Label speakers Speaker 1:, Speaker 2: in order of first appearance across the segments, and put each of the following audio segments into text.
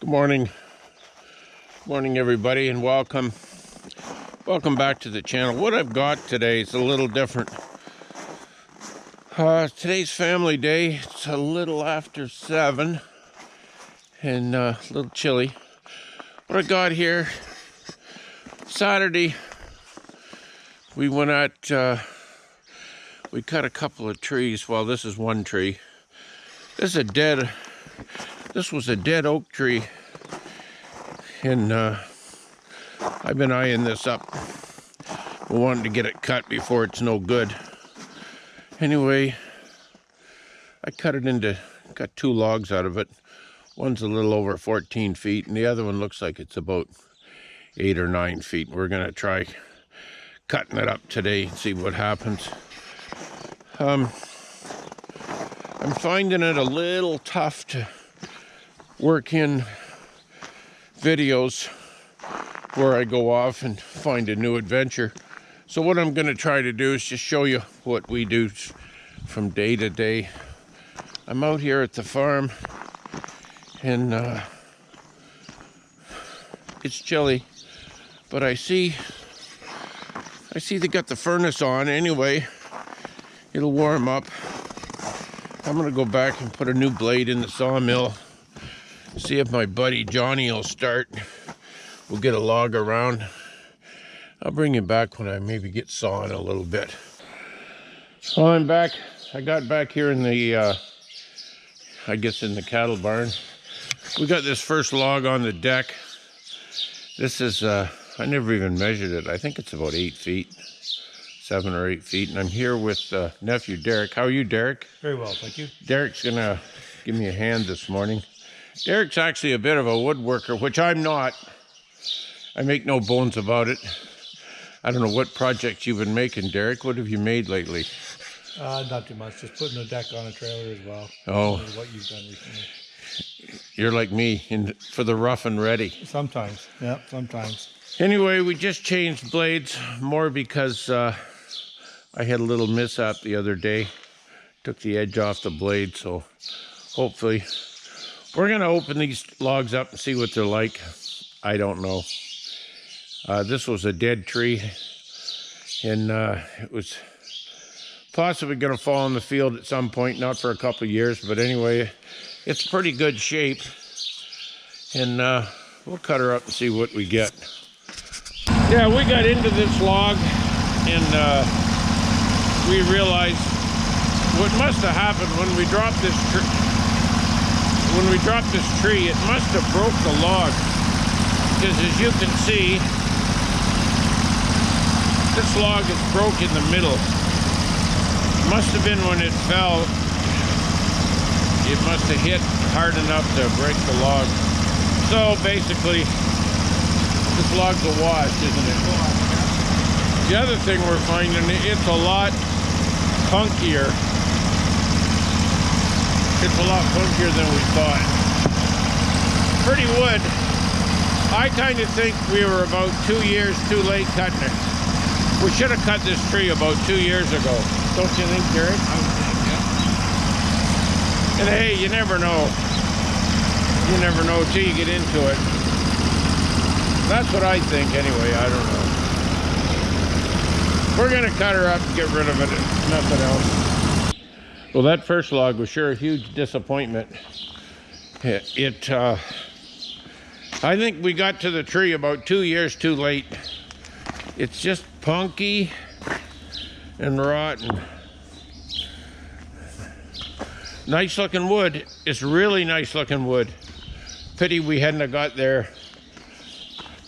Speaker 1: Good morning. Morning everybody, and welcome back to the channel. What I've got today is a little different. Today's family day. It's a little after 7 and a little chilly. What I got here, Saturday, we went out, we cut a couple of trees. Well, this is one tree. This was a dead oak tree, and I've been eyeing this up. We wanted to get it cut before it's no good. Anyway, I cut two logs out of it. One's a little over 14 feet, and the other one looks like it's about 8 or 9 feet. We're gonna try cutting it up today and see what happens. I'm finding it a little tough to work in videos where I go off and find a new adventure. So what I'm going to try to do is just show you what we do from day to day. I'm out here at the farm, and it's chilly, but I see they got the furnace on anyway. It'll warm up. I'm going to go back and put a new blade in the sawmill. See if my buddy Johnny will start. We'll get a log around. I'll bring him back when I maybe get sawing a little bit. So I'm back. I got back here in the, I guess in the cattle barn. We got this first log on the deck. This is, I never even measured it. I think it's about 8 feet. 7 or 8 feet, and I'm here with nephew Derek. How are you, Derek?
Speaker 2: Very well, thank you.
Speaker 1: Derek's gonna give me a hand this morning. Derek's actually a bit of a woodworker, which I'm not. I make no bones about it. I don't know what projects you've been making, Derek. What have you made lately?
Speaker 2: Not too much. Just putting a deck on a trailer as well.
Speaker 1: Oh.
Speaker 2: What you've done recently.
Speaker 1: You're like me, for the rough and ready.
Speaker 2: Sometimes, yeah, sometimes.
Speaker 1: Anyway, we just changed blades, more because I had a little mishap the other day. Took the edge off the blade, so hopefully we're gonna open these logs up and see what they're like. I don't know. This was a dead tree, and it was possibly gonna fall in the field at some point, not for a couple of years, but anyway, it's pretty good shape, and we'll cut her up and see what we get. Yeah, we got into this log, and we realized what must have happened when we dropped this tree. It must have broke the log, because as you can see, this log is broke in the middle. It must have been when it fell. It must have hit hard enough to break the log. So basically, this log's a wash, isn't it? The other thing we're finding, it's a lot funkier. It's a lot funkier than we thought. Pretty wood. I kind of think we were about 2 years too late cutting it. We should have cut this tree about 2 years ago. Don't you think, Derek? I would think, yeah. And hey, you never know. You never know till you get into it. That's what I think anyway, I don't know. We're gonna cut her up and get rid of it, if nothing else. Well, that first log was sure a huge disappointment. I think we got to the tree about 2 years too late. It's just punky and rotten. Nice looking wood. It's really nice looking wood. Pity we hadn't have got there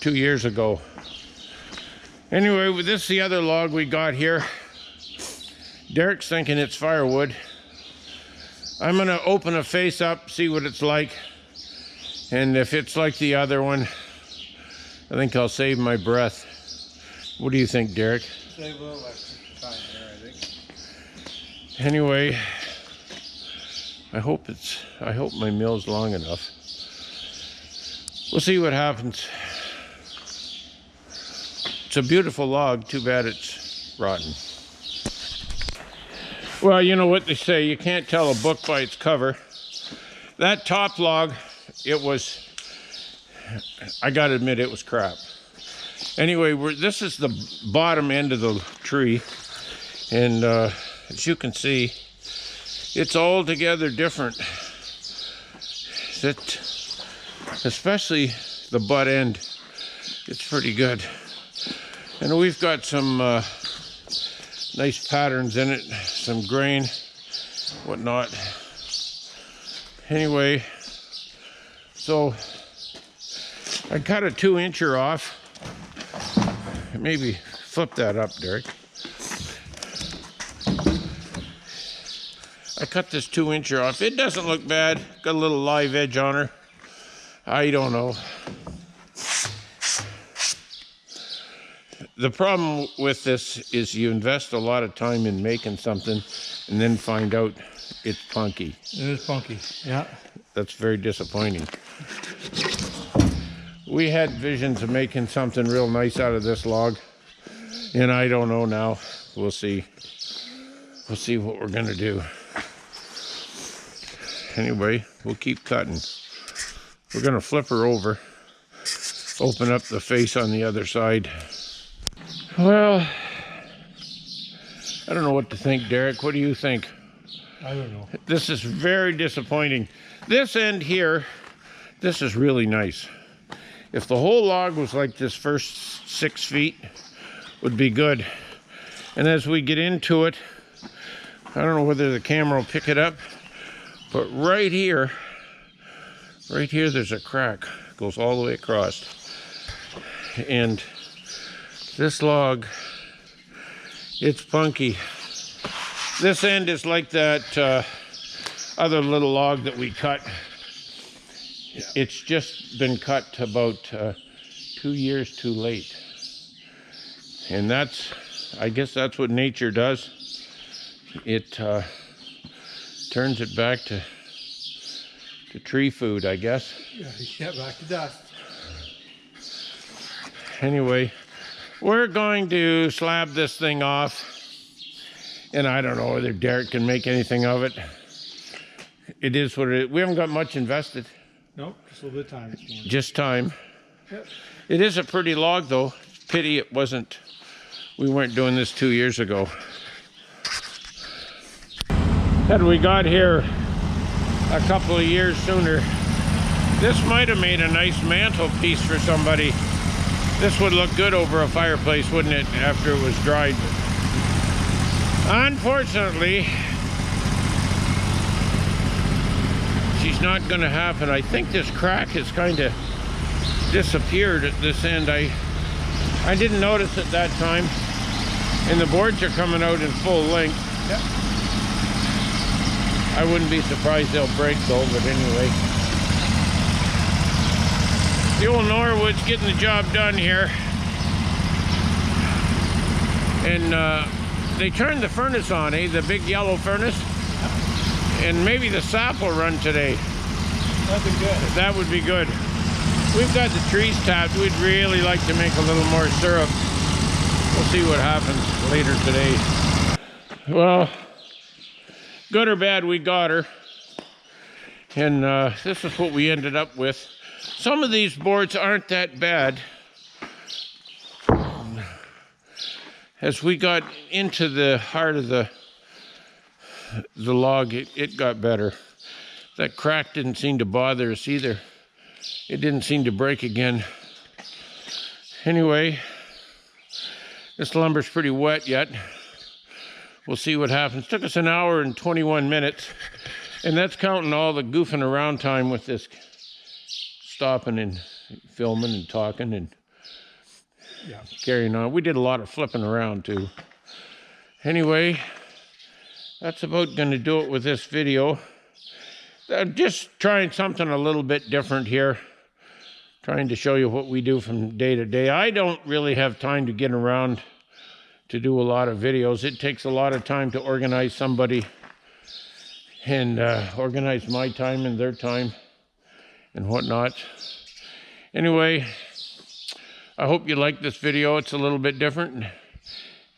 Speaker 1: 2 years ago. Anyway, this is the other log we got here. Derek's thinking it's firewood. I'm gonna open a face up, see what it's like. And if it's like the other one, I think I'll save my breath. What do you think, Derek?
Speaker 2: Save a little extra time there, I think.
Speaker 1: Anyway, I hope my mill's long enough. We'll see what happens. It's a beautiful log, too bad it's rotten. Well, you know what they say, you can't tell a book by its cover. That top log, it was I gotta admit it was crap. Anyway, this is the bottom end of the tree, and as you can see, it's altogether different. Especially the butt end, it's pretty good. And we've got some nice patterns in it, some grain, whatnot. Anyway, so I cut a 2-incher off. Maybe flip that up, Derek. I cut this 2-incher off. It doesn't look bad. Got a little live edge on her. I don't know. The problem with this is you invest a lot of time in making something and then find out it's punky.
Speaker 2: It is punky, yeah.
Speaker 1: That's very disappointing. We had visions of making something real nice out of this log, and I don't know now. We'll see. We'll see what we're gonna do. Anyway, we'll keep cutting. We're gonna flip her over, open up the face on the other side. Well, I don't know what to think, Derek. What do you think?
Speaker 2: I don't know.
Speaker 1: This is very disappointing. This end here, this is really nice. If the whole log was like this first 6 feet, would be good. And as we get into it, I don't know whether the camera will pick it up, but right here, there's a crack. It goes all the way across. And this log, it's punky. This end is like that other little log that we cut. Yeah. It's just been cut about 2 years too late. And I guess that's what nature does. It turns it back to tree food, I guess.
Speaker 2: Yeah, back to dust.
Speaker 1: Anyway, we're going to slab this thing off. And I don't know whether Derek can make anything of it. It is what it is. We haven't got much invested.
Speaker 2: Nope, just a little bit of time.
Speaker 1: Just time.
Speaker 2: Yep.
Speaker 1: It is a pretty log, though. Pity it wasn't. We weren't doing this 2 years ago. Had we got here a couple of years sooner, this might have made a nice mantelpiece for somebody. This would look good over a fireplace, wouldn't it, after it was dried? Unfortunately, she's not going to happen. I think this crack has kind of disappeared at this end. I didn't notice at that time, and the boards are coming out in full length.
Speaker 2: Yep.
Speaker 1: I wouldn't be surprised they'll break though, but anyway. The old Norwood's getting the job done here. And they turned the furnace on, the big yellow furnace. And maybe the sap will run today.
Speaker 2: That'd be good.
Speaker 1: That would be good. We've got the trees tapped. We'd really like to make a little more syrup. We'll see what happens later today. Well, good or bad, we got her. And this is what we ended up with. Some of these boards aren't that bad. As we got into the heart of the log, it got better. That crack didn't seem to bother us either. It didn't seem to break again. Anyway, this lumber's pretty wet yet. We'll see what happens. Took us 1 hour and 21 minutes. And that's counting all the goofing around time with this stopping and filming and talking and carrying on. We did a lot of flipping around too. Anyway, that's about going to do it with this video. Just trying something a little bit different here. Trying to show you what we do from day to day. I don't really have time to get around to do a lot of videos. It takes a lot of time to organize somebody and organize my time and their time and whatnot. Anyway, I hope you like this video. It's a little bit different.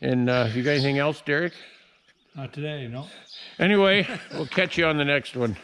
Speaker 1: And you got anything else, Derek?
Speaker 2: Not today, no.
Speaker 1: Anyway, we'll catch you on the next one.